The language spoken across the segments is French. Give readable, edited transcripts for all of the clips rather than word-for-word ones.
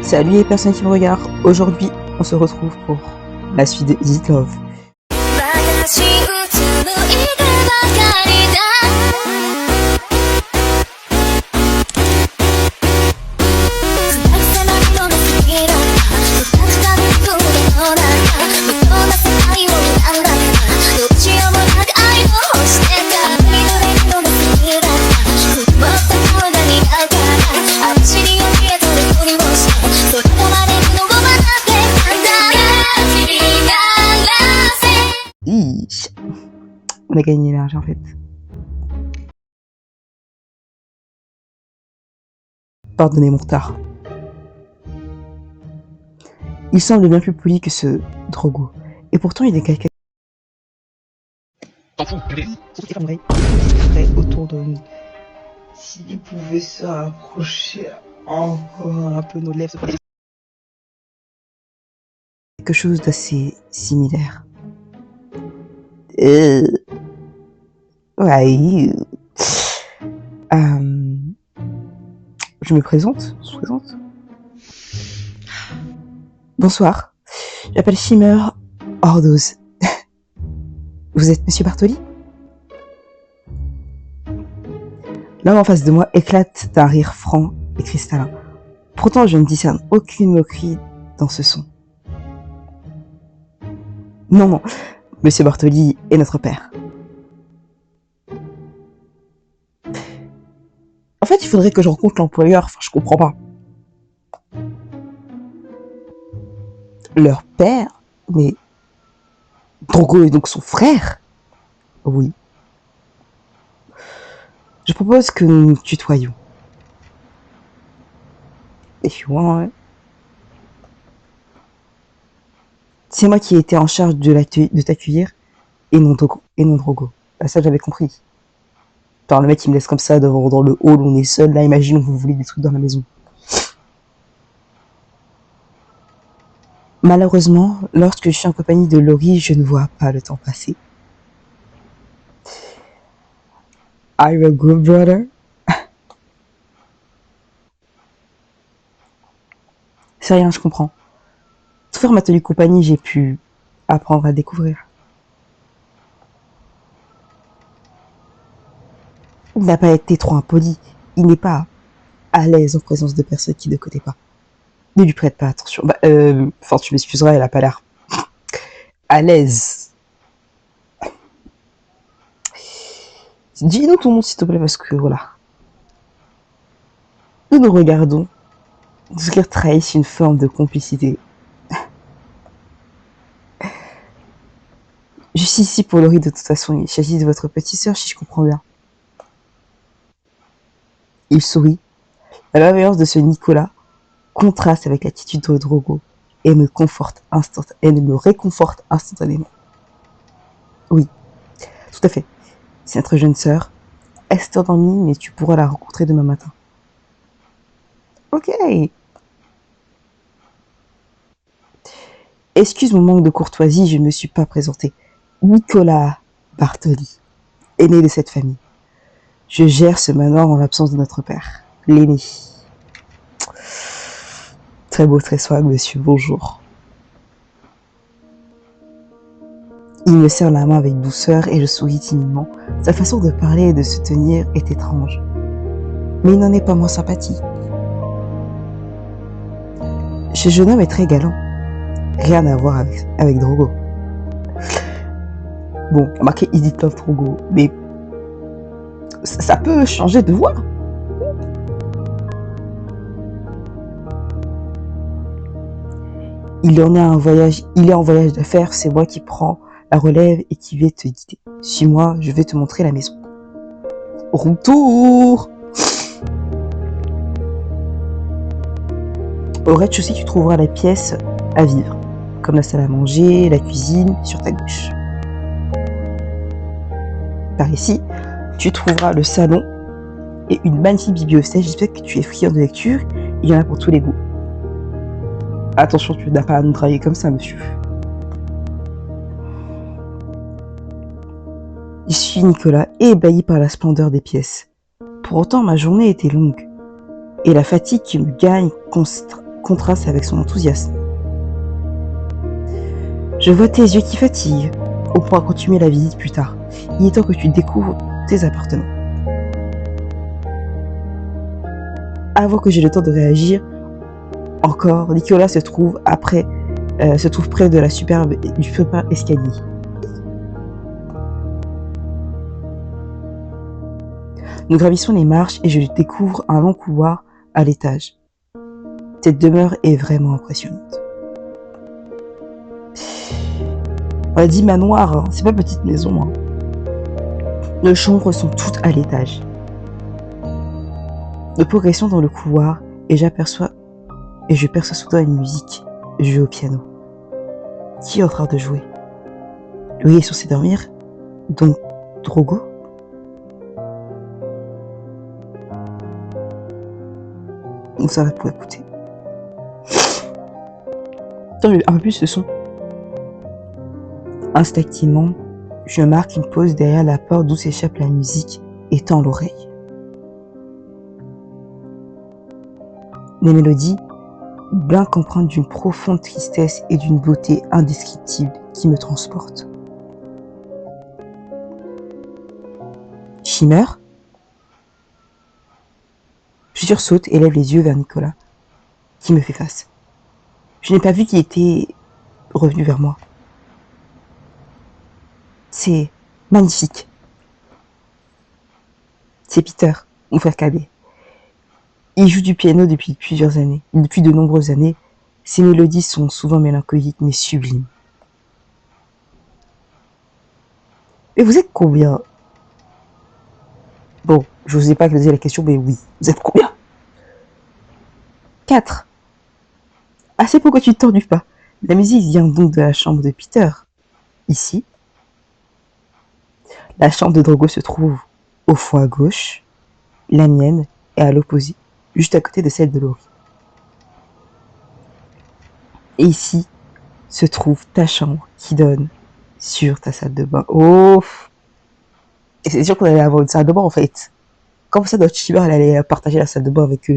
Salut les personnes qui me regardent, aujourd'hui on se retrouve pour la suite de Is It Love. On a gagné l'argent en fait. Pardonnez mon retard. Il semble bien plus poli que ce Drogo. Et pourtant il est quelqu'un. T'en fous, bébé. Autour de nous. S'il pouvait se rapprocher encore un peu nos lèvres. Quelque chose d'assez similaire. Ouais. Je me présente. Bonsoir. J'appelle Shimmer Ordose. Vous êtes Monsieur Bartoli? L'homme en face de moi éclate d'un rire franc et cristallin. Pourtant, je ne discerne aucune moquerie dans ce son. Non, Monsieur Bartoli est notre père. En fait, il faudrait que je rencontre l'employeur, je comprends pas. Leur père? Mais Drogo est donc son frère? Oui. Je propose que nous nous tutoyions. If you want. C'est moi qui ai été en charge de t'accueillir et non Drogo. Bah, ça, j'avais compris. Genre, le mec, il me laisse comme ça dans le hall, on est seul. Là, imagine, vous voulez des trucs dans la maison. Malheureusement, lorsque je suis en compagnie de Laurie, je ne vois pas le temps passer. Are you a good brother? C'est rien, je comprends. Tout faire m'a tenu compagnie, j'ai pu apprendre à découvrir. Il n'a pas été trop impoli. Il n'est pas à l'aise en présence de personnes qui ne connaît pas. Ne lui prête pas attention. Tu m'excuseras, elle a pas l'air à l'aise. Dis-nous ton nom s'il te plaît, parce que voilà. Nous regardons. Ce qui trahissent une forme de complicité. Je suis ici pour Laurie de toute façon. Il s'agit de votre petite sœur, si je comprends bien. Il sourit. La bienveillance de ce Nicolas contraste avec l'attitude de Drogo et me réconforte instantanément. Oui, tout à fait. C'est notre jeune sœur. Elle s'est endormie, mais tu pourras la rencontrer demain matin. Ok. Excuse mon manque de courtoisie, je ne me suis pas présenté. Nicolas Bartoli, aîné de cette famille. Je gère ce manoir en l'absence de notre père, l'aîné. Très beau, très suave, monsieur, bonjour. Il me serre la main avec douceur et je souris timidement. Sa façon de parler et de se tenir est étrange. Mais il n'en est pas moins sympathique. Ce jeune homme est très galant. Rien à voir avec Drogo. Bon, il y a marqué Is It Love Drogo, mais ça peut changer de voix. Il est en voyage d'affaires, c'est moi qui prends la relève et qui vais te guider. Suis-moi, je vais te montrer la maison. Retour! Au rez-de-chaussée, tu trouveras la pièce à vivre, comme la salle à manger, la cuisine, sur ta gauche. Par ici, tu trouveras le salon et une magnifique bibliothèque. J'espère que tu es friand de lecture. Il y en a pour tous les goûts. Attention, tu n'as pas à nous travailler comme ça, monsieur. Je suis Nicolas, ébahi par la splendeur des pièces. Pour autant, ma journée était longue, et la fatigue qui me gagne contraste avec son enthousiasme. Je vois tes yeux qui fatiguent. On pourra continuer la visite plus tard. Il est temps que tu découvres tes appartements. Avant que j'aie le temps de réagir, encore, Nicolas se trouve près de du superbe escalier. Nous gravissons les marches et je découvre un long couloir à l'étage. Cette demeure est vraiment impressionnante. On a dit manoir, hein. C'est pas petite maison. Hein. Nos chambres sont toutes à l'étage. Nous progressons dans le couloir et je perçois soudain une musique jouée au piano. Qui est en train de jouer? Lui est censé dormir, donc Drogo? On s'arrête pour écouter. Attends, un peu plus ce son. Instinctivement, je marque une pause derrière la porte d'où s'échappe la musique et tends l'oreille. Les mélodies, blanques empreintes d'une profonde tristesse et d'une beauté indescriptible qui me transporte. Shimmer? Je sursaute et lève les yeux vers Nicolas, qui me fait face. Je n'ai pas vu qu'il était revenu vers moi. C'est magnifique. C'est Peter, mon frère cadet. Il joue du piano depuis de nombreuses années. Ses mélodies sont souvent mélancoliques mais sublimes. Et vous êtes combien? Bon, je n'osais pas poser la question, mais oui, vous êtes combien? 4. Assez pour que tu ne t'ennuies pas. La musique vient donc de la chambre de Peter. Ici. La chambre de Drogo se trouve au fond à gauche. La mienne est à l'opposé, juste à côté de celle de Laurie. Et ici se trouve ta chambre qui donne sur ta salle de bain. Oh! Et c'est sûr qu'on allait avoir une salle de bain en fait. Comme ça, notre Shimmer, elle allait partager la salle de bain avec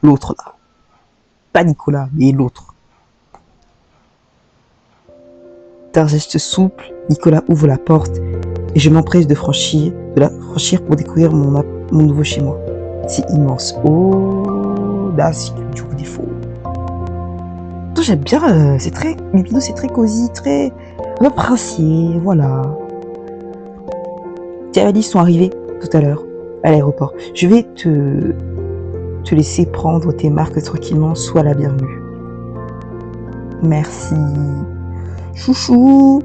l'autre là. Pas Nicolas, mais l'autre. D'un geste souple, Nicolas ouvre la porte et je m'empresse de la franchir pour découvrir mon nouveau chez moi. C'est immense. Oh, là, c'est du défaut. J'aime bien, c'est très lumineux, c'est très cosy, très un peu princier, voilà. Tes valises sont arrivées tout à l'heure à l'aéroport. Je vais te laisser prendre tes marques tranquillement, sois la bienvenue. Merci. Chouchou.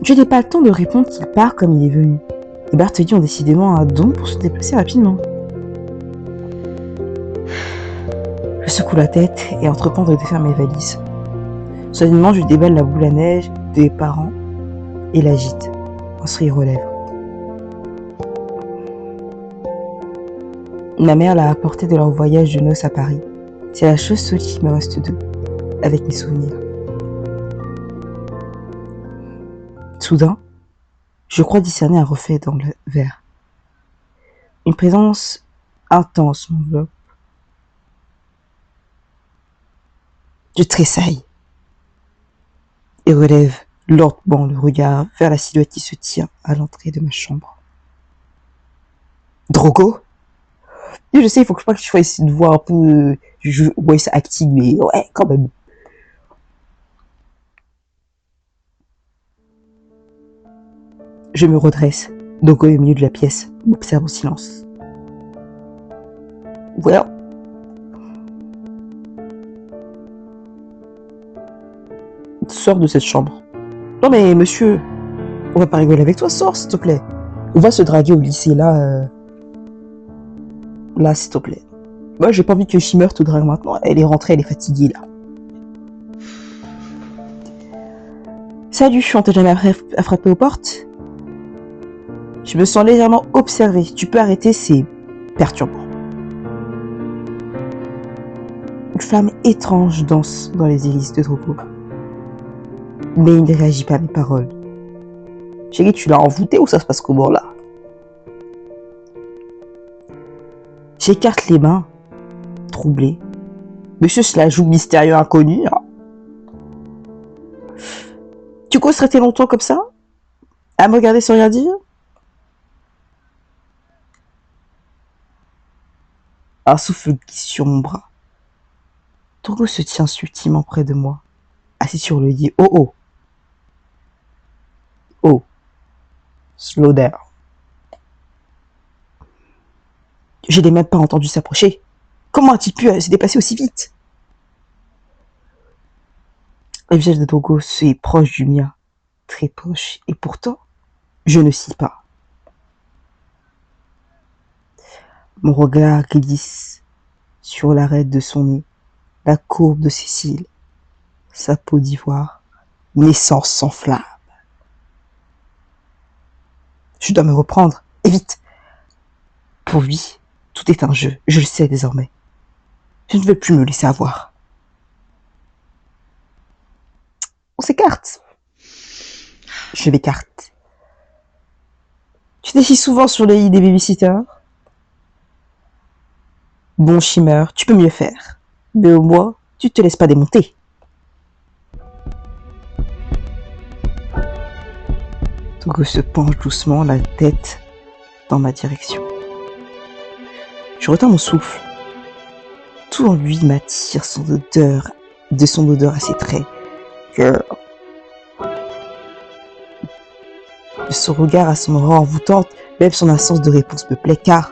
Je n'ai pas le temps de répondre qu'il part comme il est venu. Les Bartoli ont décidément un don pour se déplacer rapidement. Je secoue la tête et entreprends de défaire mes valises. Soudainement, je déballe la boule à neige des parents et l'agite. Un sourire aux lèvres. Ma mère l'a apporté de leur voyage de noces à Paris. C'est la chose seule qui me reste d'eux, avec mes souvenirs. Soudain, je crois discerner un reflet dans le verre. Une présence intense m'enveloppe. Je tressaille et relève lentement le regard vers la silhouette qui se tient à l'entrée de ma chambre. Drogo? Je sais, il faut que je fasse essayer de voir un peu voice acting, mais ouais, quand même. Je me redresse, Drogo est au milieu de la pièce, m'observe en silence. Well. Sors de cette chambre. Non mais monsieur, on va pas rigoler avec toi, sors s'il te plaît. On va se draguer au lycée là. Là s'il te plaît. Moi j'ai pas envie que Shimmer te drague maintenant, elle est rentrée, elle est fatiguée là. Salut, on t'a jamais frappé aux portes? Je me sens légèrement observée, tu peux arrêter, c'est perturbant. Une flamme étrange danse dans les hélices de Drogo. Mais il ne réagit pas à mes paroles. Chérie, tu l'as envoûté ou ça se passe comment là? J'écarte les mains troublé. Monsieur se la joue mystérieux inconnu. Tu causes rester longtemps comme ça? À me regarder sans rien dire? Un souffle glisse sur mon bras. Drogo se tient subtilement près de moi, assis sur le lit. Oh oh. Oh. Slow down. Je n'ai même pas entendu s'approcher. Comment a-t-il pu se déplacer aussi vite? Le visage de Drogo est proche du mien, très proche, et pourtant, je ne scie pas. Mon regard glisse sur l'arête de son nez, la courbe de ses cils, sa peau d'ivoire, naissance sans flamme. Je dois me reprendre, et vite. Pour lui, tout est un jeu, je le sais désormais. Je ne veux plus me laisser avoir. On s'écarte. Je m'écarte. Tu décides souvent sur les lits des babysitters? Bon Shimmer, tu peux mieux faire. Mais au moins, tu te laisses pas démonter. Drogo se penche doucement, la tête dans ma direction. Je retiens mon souffle. Tout en lui m'attire de son odeur à ses traits. De son regard à son aura envoûtante, même son absence de réponse me plaît, car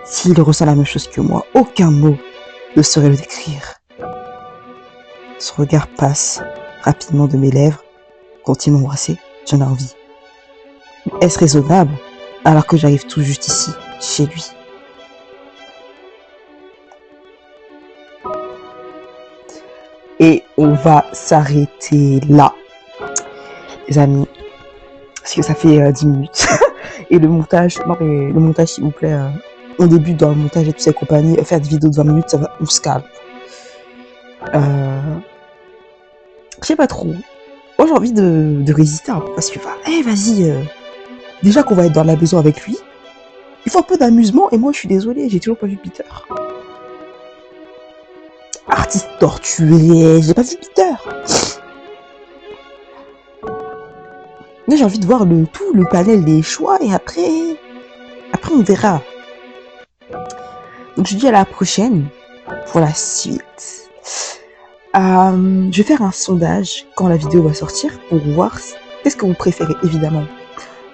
s'il ressent la même chose que moi, aucun mot ne saurait le décrire. Son regard passe rapidement de mes lèvres, continue à m'embrasser, j'en ai envie. Est-ce raisonnable alors que j'arrive tout juste ici, chez lui? Et on va s'arrêter là, les amis, parce que ça fait 10 minutes. Et le montage, non mais le montage s'il vous plaît, on débute dans le montage et toutes ces compagnies, faire des vidéos de 20 minutes, ça va, on se calme. Je sais pas trop. Moi j'ai envie de résister un peu, parce que vas-y, déjà qu'on va être dans la maison avec lui, il faut un peu d'amusement, et moi je suis désolée, j'ai toujours pas vu Peter. Artiste torturé, j'ai pas vu Peter. Là j'ai envie de voir le panel des choix, et après on verra. Donc je dis à la prochaine pour la suite. Je vais faire un sondage quand la vidéo va sortir pour voir qu'est-ce que vous préférez, évidemment.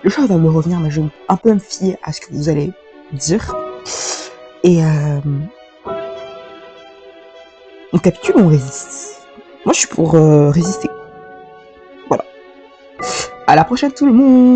Le choix va me revenir, mais je vais un peu me fier à ce que vous allez dire. Et on capitule ou on résiste? Moi je suis pour résister. Voilà. À la prochaine tout le monde.